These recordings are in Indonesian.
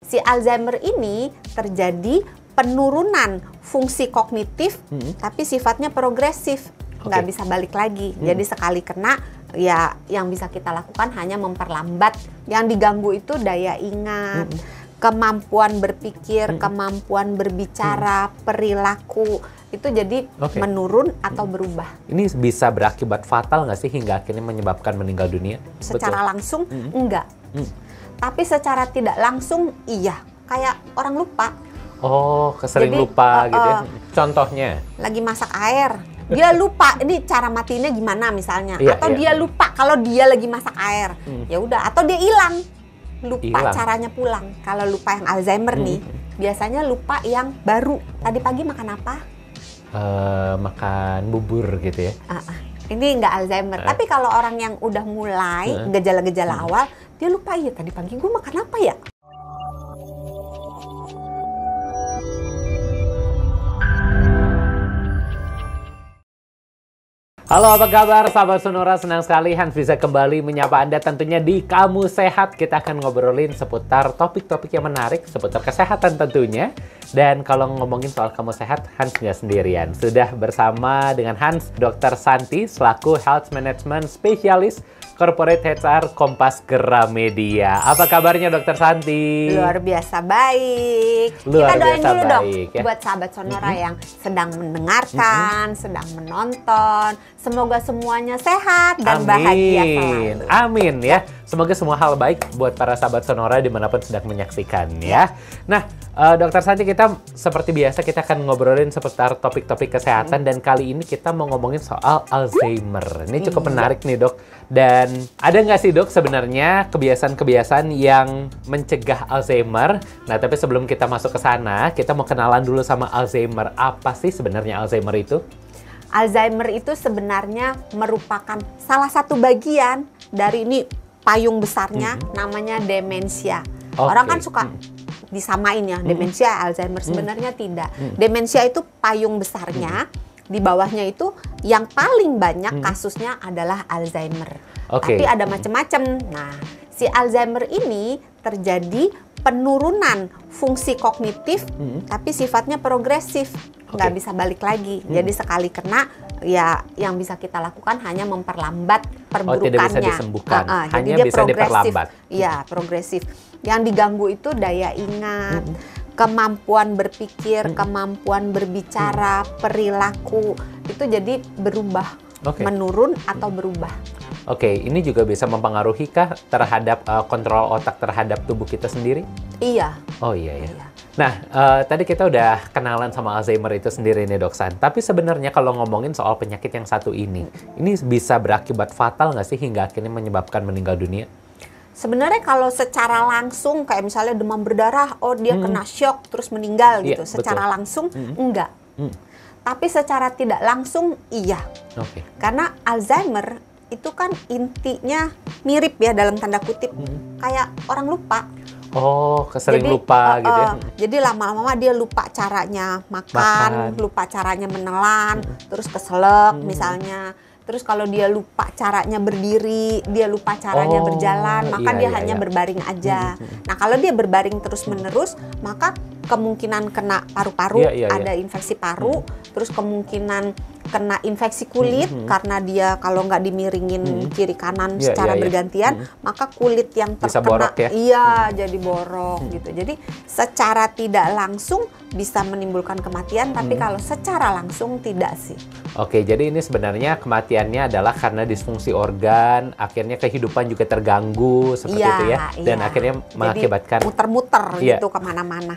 Si Alzheimer ini terjadi penurunan fungsi kognitif, tapi sifatnya progresif, nggak bisa balik lagi. Jadi sekali kena, ya yang bisa kita lakukan hanya memperlambat. Yang diganggu itu daya ingat, kemampuan berpikir, kemampuan berbicara, perilaku, itu jadi menurun atau berubah. Ini bisa berakibat fatal nggak sih hingga akhirnya menyebabkan meninggal dunia? Secara langsung enggak. Tapi secara tidak langsung iya, kayak orang lupa. Oh, kesering lupa gitu ya. Contohnya? Lagi masak air, dia lupa ini cara matinya gimana misalnya, atau dia lupa kalau dia lagi masak air. Ya udah, atau dia lupa caranya pulang. Kalau lupa yang Alzheimer nih, biasanya lupa yang baru. Tadi pagi makan apa? Makan bubur gitu ya. Ini nggak Alzheimer. Tapi kalau orang yang udah mulai gejala-gejala awal, dia lupa, ya tadi pagi gue makan apa ya? Halo, apa kabar sahabat Sonora? Senang sekali Hans bisa kembali menyapa Anda tentunya di Kamu Sehat. Kita akan ngobrolin seputar topik-topik yang menarik seputar kesehatan tentunya. Dan kalau ngomongin soal Kamu Sehat, Hans nggak sendirian. Sudah bersama dengan Hans, Dr. Santi selaku Health Management Specialist Corporate HR Kompas Gramedia. Apa kabarnya Dr. Santi? Luar biasa baik. Luar Kita doain biasa dulu dong ya, buat sahabat Sonora yang sedang mendengarkan, sedang menonton. Semoga semuanya sehat dan bahagia selalu. Amin ya. Semoga semua hal baik buat para sahabat Sonora dimanapun sedang menyaksikan ya. Nah, Dr. Santi, kita seperti biasa kita akan ngobrolin seputar topik-topik kesehatan dan kali ini kita mau ngomongin soal Alzheimer. Ini cukup menarik nih dok. Dan ada nggak sih dok sebenarnya kebiasaan-kebiasaan yang mencegah Alzheimer? Nah, tapi sebelum kita masuk ke sana, kita mau kenalan dulu sama Alzheimer. Apa sih sebenarnya Alzheimer itu? Alzheimer itu sebenarnya merupakan salah satu bagian dari ini payung besarnya, namanya demensia. Orang kan suka disamain ya, demensia, Alzheimer. Sebenarnya tidak. Demensia itu payung besarnya, di bawahnya itu yang paling banyak kasusnya adalah Alzheimer. Tapi ada macam-macam. Nah, si Alzheimer ini terjadi penurunan fungsi kognitif, tapi sifatnya progresif, nggak bisa balik lagi. Jadi sekali kena, ya yang bisa kita lakukan hanya memperlambat perburukannya. Tidak bisa disembuhkan, jadi hanya dia bisa diperlambat. Iya, progresif. Yang diganggu itu daya ingat, kemampuan berpikir, kemampuan berbicara, perilaku, itu jadi berubah, menurun atau berubah. Ini juga bisa mempengaruhi kah terhadap kontrol otak terhadap tubuh kita sendiri? Iya. Oh iya ya. Nah, tadi kita udah kenalan sama Alzheimer itu sendiri nih Dok San. Tapi sebenarnya kalau ngomongin soal penyakit yang satu ini bisa berakibat fatal nggak sih hingga akhirnya menyebabkan meninggal dunia? Sebenarnya kalau secara langsung kayak misalnya demam berdarah, dia kena shock terus meninggal gitu. Secara langsung enggak. Tapi secara tidak langsung iya. Karena Alzheimer itu kan intinya mirip ya dalam tanda kutip, kayak orang lupa. Kesering lupa gitu ya. Jadi lama-lama dia lupa caranya makan, lupa caranya menelan, terus keselak misalnya. Terus kalau dia lupa caranya berdiri, dia lupa caranya berjalan, maka dia hanya berbaring aja. Nah, kalau dia berbaring terus-menerus, maka kemungkinan kena paru-paru, ada infeksi paru, terus kemungkinan kena infeksi kulit karena dia kalau nggak dimiringin kiri kanan secara bergantian, maka kulit yang terkena borok ya? Jadi borok gitu. Jadi secara tidak langsung bisa menimbulkan kematian, tapi kalau secara langsung tidak sih. Jadi ini sebenarnya kematiannya adalah karena disfungsi organ, akhirnya kehidupan juga terganggu seperti itu ya, dan akhirnya mengakibatkan muter-muter gitu kemana-mana.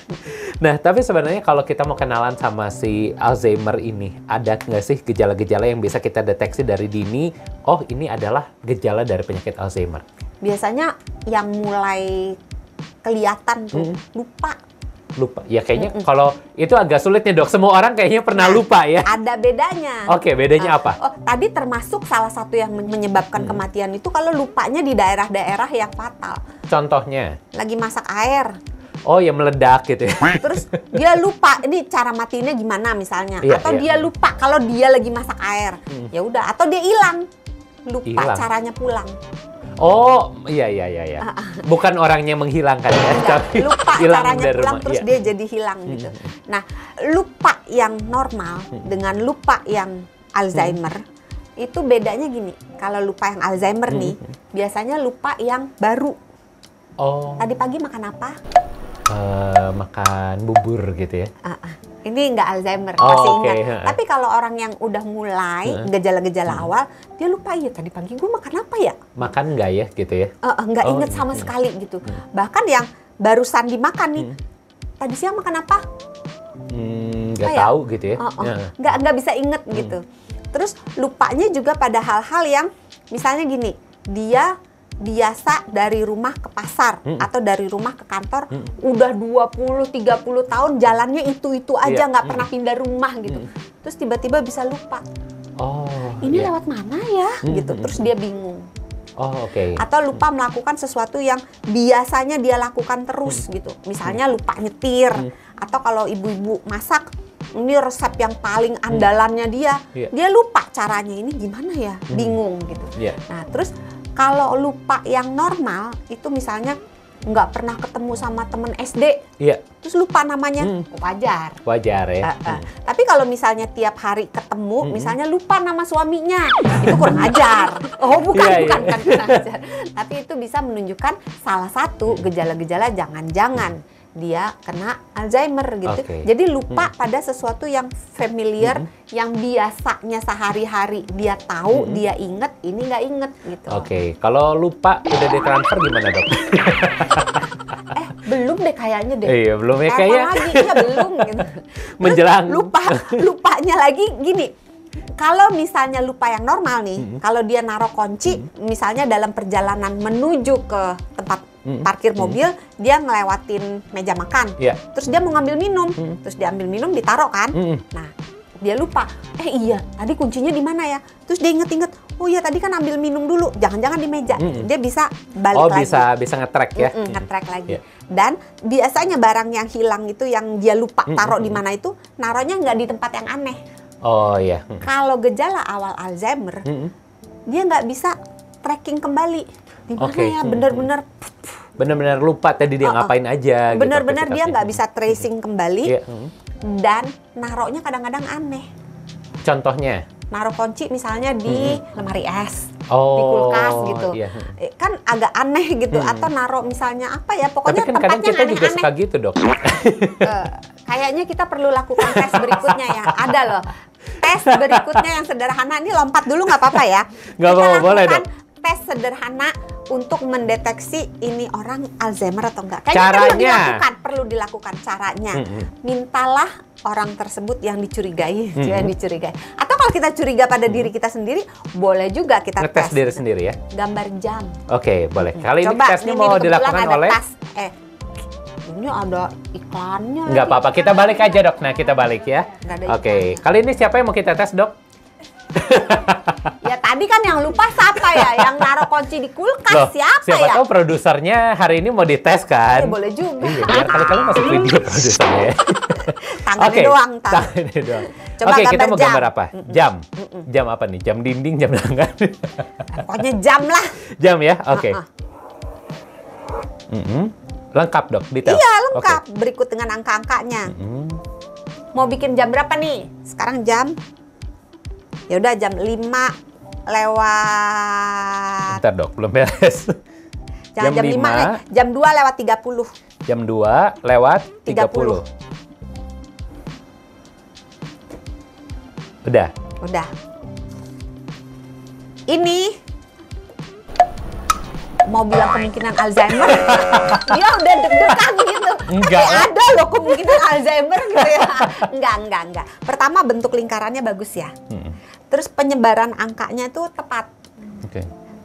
Nah, tapi sebenarnya kalau kita mau kenalan sama si Alzheimer ini, ada nggak sih gejala-gejala yang bisa kita deteksi dari dini? Oh, ini adalah gejala dari penyakit Alzheimer. Biasanya yang mulai kelihatan tuh lupa. Ya kayaknya kalau itu agak sulit nih dok. Semua orang kayaknya pernah lupa ya. Ada bedanya. Bedanya apa? Tadi termasuk salah satu yang menyebabkan kematian itu kalau lupanya di daerah-daerah yang fatal. Contohnya? Lagi masak air. Ya meledak gitu ya. Terus dia lupa ini cara matinya gimana misalnya, atau dia lupa kalau dia lagi masak air. Ya udah, atau dia lupa caranya pulang. Oh, iya. Bukan orangnya menghilangkan ya, tapi lupa hilang caranya dari pulang rumah. terus Iya. dia jadi hilang gitu. Nah, lupa yang normal dengan lupa yang Alzheimer itu bedanya gini. Kalau lupa yang Alzheimer nih, biasanya lupa yang baru. Oh. Tadi pagi makan apa? Makan bubur gitu ya. Ini nggak Alzheimer, Oh, masih oke. ingat. Tapi kalau orang yang udah mulai gejala-gejala awal, dia lupa ya tadi pagi gue makan apa ya? Makan nggak ya gitu ya? Nggak inget sama sekali gitu. Bahkan yang barusan dimakan nih, tadi siang makan apa? Nggak tahu gitu ya? Nggak bisa inget gitu. Terus lupanya juga pada hal-hal yang misalnya gini, dia biasa dari rumah ke pasar atau dari rumah ke kantor udah 20-30 tahun jalannya itu aja, nggak pernah pindah rumah gitu. Terus tiba-tiba bisa lupa. Ini lewat mana ya gitu. Terus dia bingung. Atau lupa melakukan sesuatu yang biasanya dia lakukan terus gitu. Misalnya lupa nyetir. Atau kalau ibu-ibu masak, ini resep yang paling andalannya dia. Dia lupa caranya, ini gimana ya? Bingung gitu. Nah, terus kalau lupa yang normal itu misalnya nggak pernah ketemu sama temen SD, terus lupa namanya, wajar. Wajar ya. Tapi kalau misalnya tiap hari ketemu, misalnya lupa nama suaminya, itu kurang ajar. Bukan kurang ajar. Tapi itu bisa menunjukkan salah satu gejala-gejala jangan-jangan dia kena Alzheimer gitu. Jadi lupa pada sesuatu yang familiar, yang biasanya sehari-hari dia tahu, dia inget, ini nggak inget gitu. Kalau lupa udah ditransfer gimana dok? Belum deh kayaknya deh. Iya, belum ya kayaknya. Lagi, iya belum gitu. Menjelang. Lupanya lagi gini. Kalau misalnya lupa yang normal nih, kalau dia naruh kunci, misalnya dalam perjalanan menuju ke tempat parkir mobil, dia ngelewatin meja makan, terus dia mau ngambil minum, terus dia ambil minum ditaruh kan, nah dia lupa, iya tadi kuncinya di mana ya, terus dia inget-inget, oh iya tadi kan ambil minum dulu, jangan-jangan di meja, dia bisa balik lagi. Bisa nge-track ya, nge-track lagi. Dan biasanya barang yang hilang itu yang dia lupa taruh di mana itu, naruhnya nggak di tempat yang aneh. Kalau gejala awal Alzheimer, dia nggak bisa tracking kembali. Di mana ya, bener-bener lupa tadi dia ngapain aja. Bener-bener dia nggak bisa tracing kembali. Dan naruhnya kadang-kadang aneh. Contohnya? Naruh kunci misalnya di lemari es, di kulkas gitu. Kan agak aneh gitu. Atau naruh misalnya apa ya, pokoknya tapi kan tempatnya kadang kita aneh-aneh. juga suka gitu dok. Kayaknya kita perlu lakukan tes berikutnya ya. Ada loh. Tes berikutnya yang sederhana, ini lompat dulu nggak apa-apa ya? Nggak apa-apa, boleh dok. Tes sederhana untuk mendeteksi ini orang Alzheimer atau enggak. Caranya perlu dilakukan caranya. Mintalah orang tersebut yang dicurigai, Atau kalau kita curiga pada diri kita sendiri, boleh juga kita ngetes tes diri sendiri ya. Gambar jam. Boleh. Kali Coba, ini tesnya mau dilakukan oleh ini ada iklannya. Nggak apa-apa, kita balik aja dok. Nah kita balik ya. Kali ini siapa yang mau kita tes dok? Ya tadi kan yang lupa siapa ya? Yang naruh kunci di kulkas. Loh, siapa ya? tahu produsernya hari ini mau dites kan? Boleh juga. Biar kali-kali masuk video produsernya. Tangannya doang. Tangannya doang. Coba kita mau jam. gambar apa? Jam. Jam apa nih? Jam dinding, jam tangan. Pokoknya jam lah. Jam ya? Lengkap dok, detail. Iya lengkap. Berikut dengan angka-angkanya. Mau bikin jam berapa nih? Sekarang jam. Ya udah jam 5 lewat. Bentar dok, belum beres. Jangan jam 5 nih. Jam 2 lewat 30. Jam 2 lewat 30. Udah. Ini mau bilang kemungkinan Alzheimer, dia udah deg-degan gitu. Enggak. Tapi ada loh kemungkinan Alzheimer gitu ya. Enggak. Pertama bentuk lingkarannya bagus ya. Terus penyebaran angkanya itu tepat.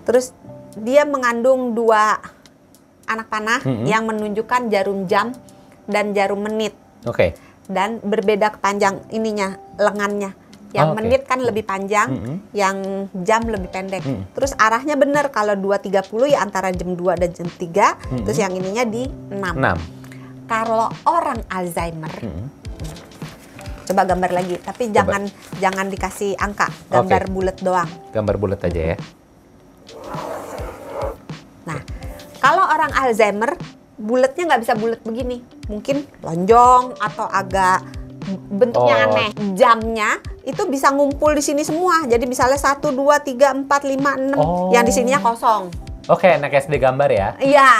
Terus dia mengandung 2 anak panah yang menunjukkan jarum jam dan jarum menit. Dan berbeda kepanjang ininya, lengannya. Yang menit kan lebih panjang, yang jam lebih pendek. Terus arahnya benar, kalau 2.30 ya antara jam 2 dan jam 3, terus yang ininya di 6. Kalau orang Alzheimer, coba gambar lagi, tapi jangan dikasih angka, gambar bulat doang. Gambar bulat aja ya. orang Alzheimer bulatnya nggak bisa bulat begini, mungkin lonjong atau agak bentuknya aneh. Jamnya itu bisa ngumpul di sini semua. Jadi misalnya 1, 2, 3, 4, 5, 6 yang di sininya kosong. Oke, anak SD gambar ya? Iya,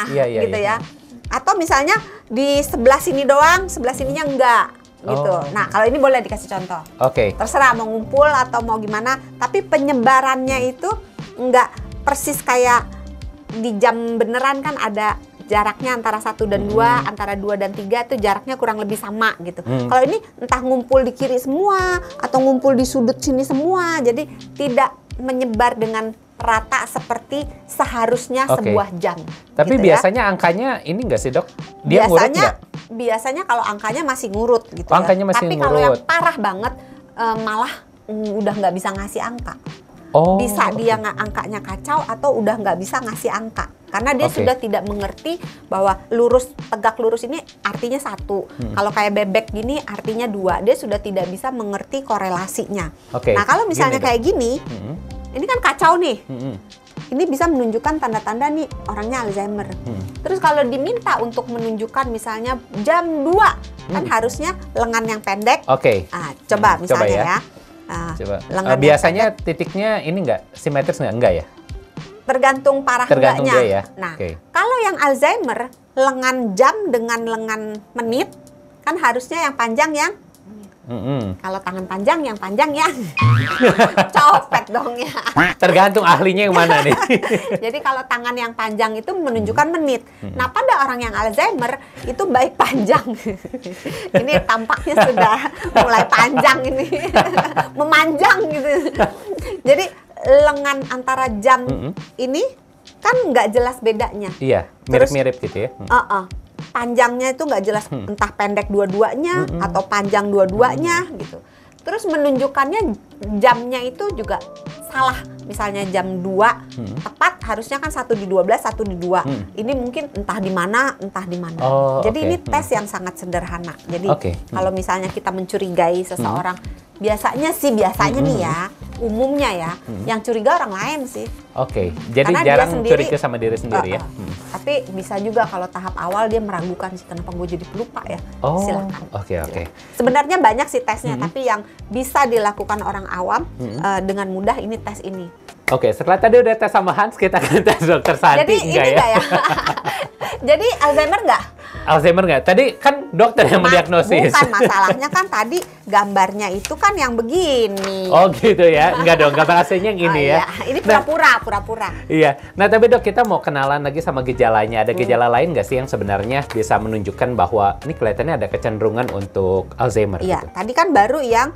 gitu ya. Atau misalnya di sebelah sini doang, sebelah sininya enggak. Gitu. Nah, kalau ini boleh dikasih contoh. Terserah mau ngumpul atau mau gimana, tapi penyebarannya itu enggak persis kayak di jam beneran kan ada jaraknya antara 1 dan 2, antara 2 dan 3 itu jaraknya kurang lebih sama gitu. Kalau ini entah ngumpul di kiri semua atau ngumpul di sudut sini semua, jadi tidak menyebar dengan rata seperti seharusnya sebuah jam. Tapi gitu biasanya angkanya ini enggak sih, Dok? Dia ngurut nggak? Biasanya kalau angkanya masih ngurut gitu angkanya masih Tapi ngurut. kalau yang parah banget malah udah nggak bisa ngasih angka. Bisa dia angkanya kacau atau udah nggak bisa ngasih angka. Karena dia sudah tidak mengerti bahwa lurus, tegak lurus ini artinya 1. Kalau kayak bebek gini artinya 2. Dia sudah tidak bisa mengerti korelasinya. Nah kalau misalnya kayak gini, ini kan kacau nih. Ini bisa menunjukkan tanda-tanda nih orangnya Alzheimer. Terus kalau diminta untuk menunjukkan misalnya jam 2, kan harusnya lengan yang pendek. Coba misalnya coba. Biasanya titiknya ini enggak simetris enggak ya? Tergantung parah enggaknya. Ya? Nah, kalau yang Alzheimer, lengan jam dengan lengan menit, kan harusnya yang panjang yang kalau tangan panjang yang copet dong ya. Tergantung ahlinya yang mana nih. Jadi kalau tangan yang panjang itu menunjukkan menit. Nah, pada orang yang Alzheimer itu baik panjang. Ini tampaknya sudah mulai panjang ini. Memanjang gitu. Jadi lengan antara jam ini kan nggak jelas bedanya. Iya, mirip-mirip gitu ya. Panjangnya itu nggak jelas, entah pendek dua-duanya atau panjang dua-duanya gitu. Terus menunjukkannya jamnya itu juga salah. Misalnya jam 2 tepat harusnya kan 1 di 12, 1 di 2. Ini mungkin entah di mana. Jadi ini tes yang sangat sederhana. Jadi kalau misalnya kita mencurigai seseorang, biasanya nih ya, umumnya ya, yang curiga orang lain sih. Jadi karena jarang curiga sama diri sendiri ya. Tapi bisa juga kalau tahap awal dia meragukan sih, kenapa gue jadi pelupa ya. Silakan. Sebenarnya banyak sih tesnya, tapi yang bisa dilakukan orang awam dengan mudah ini tes ini. Setelah tadi udah tes sama Hans, kita akan tes Dokter Santi. Jadi enggak ini ya? Jadi Alzheimer nggak? Alzheimer nggak? Tadi kan dokter yang mendiagnosis. Bukan, masalahnya kan tadi gambarnya itu kan yang begini. Gitu ya? Enggak dong, gambar aslinya yang ini ya? Ini pura-pura. Iya. Nah tapi Dok, kita mau kenalan lagi sama gejalanya. Ada gejala lain nggak sih yang sebenarnya bisa menunjukkan bahwa ini kelihatannya ada kecenderungan untuk Alzheimer? Iya, tadi kan baru yang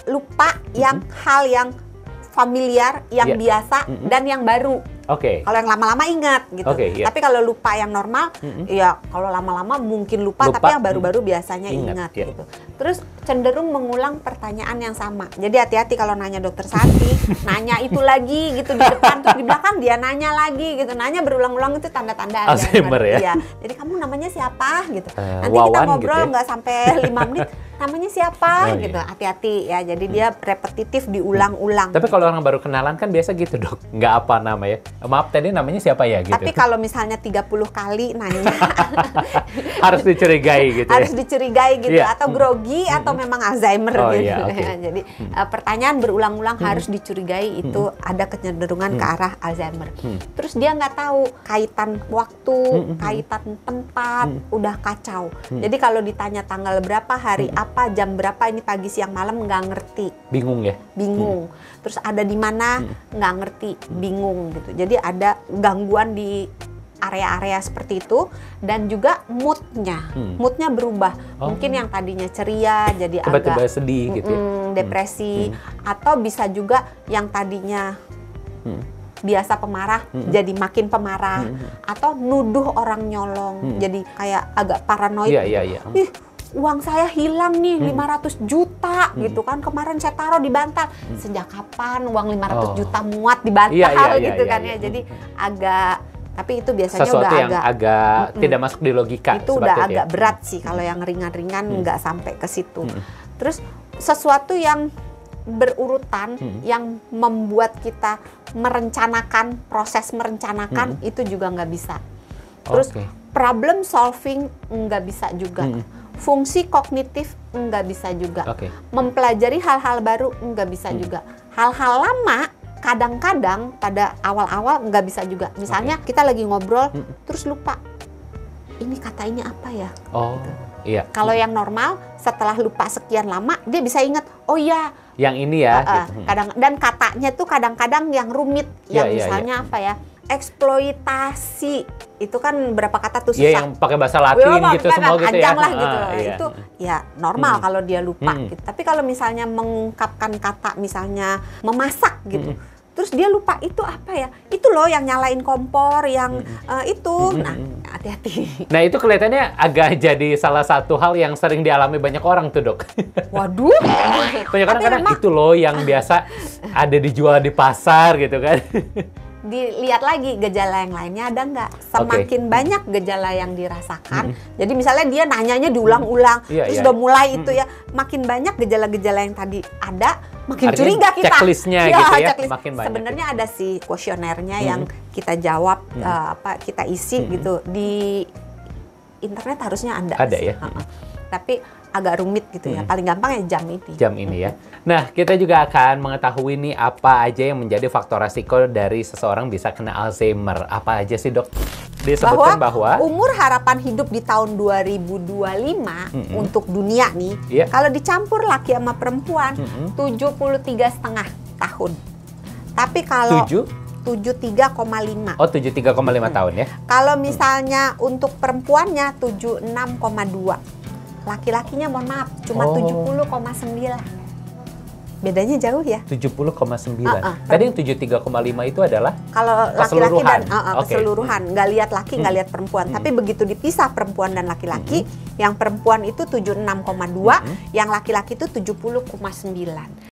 lupa, yang hal yang familiar, yang biasa, dan yang baru. Kalau yang lama-lama ingat gitu. Tapi kalau lupa yang normal, ya kalau lama-lama mungkin lupa, tapi yang baru-baru biasanya ingat gitu. Terus cenderung mengulang pertanyaan yang sama. Jadi hati-hati kalau nanya Dokter Santi, nanya itu lagi gitu di depan, terus di belakang dia nanya lagi gitu. Nanya berulang-ulang itu tanda-tanda Alzheimer ya. Iya. Jadi kamu namanya siapa gitu. Nanti kita ngobrol nggak sampai 5 menit. Namanya siapa gitu. Hati-hati ya. Jadi dia repetitif diulang-ulang. Tapi kalau orang baru kenalan kan biasa gitu, Dok. Nggak apa nama ya. Maaf tadi namanya siapa ya gitu. Tapi kalau misalnya 30 kali nanya harus dicurigai gitu. Harus dicurigai gitu atau grogi atau memang Alzheimer gitu. Jadi pertanyaan berulang-ulang harus dicurigai itu ada kecenderungan ke arah Alzheimer. Terus dia nggak tahu kaitan waktu, kaitan tempat, udah kacau. Jadi kalau ditanya tanggal berapa, hari apa, jam berapa, ini pagi, siang, malam nggak ngerti. Bingung ya? Bingung. Terus ada di mana nggak ngerti, bingung gitu. Jadi ada gangguan di area-area seperti itu, dan juga moodnya berubah. Mungkin yang tadinya ceria jadi tiba-tiba agak sedih gitu ya? Depresi, atau bisa juga yang tadinya biasa pemarah jadi makin pemarah, atau nuduh orang nyolong, jadi kayak agak paranoid. Ih, uang saya hilang nih 500 juta gitu kan, kemarin saya taruh di bantal. Sejak kapan uang 500 juta muat di bantal gitu kan ya. Jadi agak, tapi itu biasanya sesuatu udah yang agak tidak masuk di logika. Itu udah agak berat sih. Kalau yang ringan-ringan nggak sampai ke situ. Terus sesuatu yang berurutan yang membuat kita merencanakan, proses merencanakan itu juga nggak bisa. Terus problem solving nggak bisa juga. Fungsi kognitif nggak bisa juga. Mempelajari hal-hal baru nggak bisa juga. Hal-hal lama kadang-kadang pada awal-awal nggak bisa juga. Misalnya kita lagi ngobrol terus lupa. Ini kata ini apa ya? Gitu. Iya. Kalau yang normal setelah lupa sekian lama dia bisa ingat. Oh ya. Yang ini ya. Gitu. Dan katanya tuh kadang-kadang yang rumit. Yang misalnya apa ya? Eksploitasi itu kan berapa kata tuh susah. Iya, yang pakai bahasa Latin gitu semua gitu ya. Lah gitu. Itu ya normal kalau dia lupa gitu. Tapi kalau misalnya mengungkapkan kata misalnya memasak gitu. Terus dia lupa itu apa ya? Itu loh yang nyalain kompor, yang itu. Nah, hati-hati. Nah, itu kelihatannya agak jadi salah satu hal yang sering dialami banyak orang tuh, Dok. Waduh. Banyak orang kadang itu loh yang biasa ada dijual di pasar gitu kan. Dilihat lagi gejala yang lainnya ada nggak. Semakin banyak gejala yang dirasakan, jadi misalnya dia nanyanya diulang-ulang, terus udah mulai itu ya, makin banyak gejala-gejala yang tadi ada, makin curiga kita. Checklistnya gitu ya, makin banyak. Sebenarnya ada sih kuesionernya yang kita jawab, kita isi gitu di internet harusnya ada sih. Ya. Tapi agak rumit gitu ya. Paling gampang ya jam ini. Jam ini ya. Nah, kita juga akan mengetahui nih apa aja yang menjadi faktor resiko dari seseorang bisa kena Alzheimer. Apa aja sih, Dok? Disebutkan bahwa umur harapan hidup di tahun 2025 untuk dunia nih, kalau dicampur laki sama perempuan 73,5 tahun. Tapi kalau 73,5. Oh, 73,5 tahun ya. Kalau misalnya untuk perempuannya 76,2. Laki-lakinya mohon maaf cuma 70,9. Bedanya jauh ya. 70,9. Tadi yang 73,5 itu adalah kalau laki-laki dan keseluruhan, nggak lihat laki, nggak lihat perempuan. Tapi begitu dipisah perempuan dan laki-laki, yang perempuan itu 76,2, yang laki-laki itu 70,9.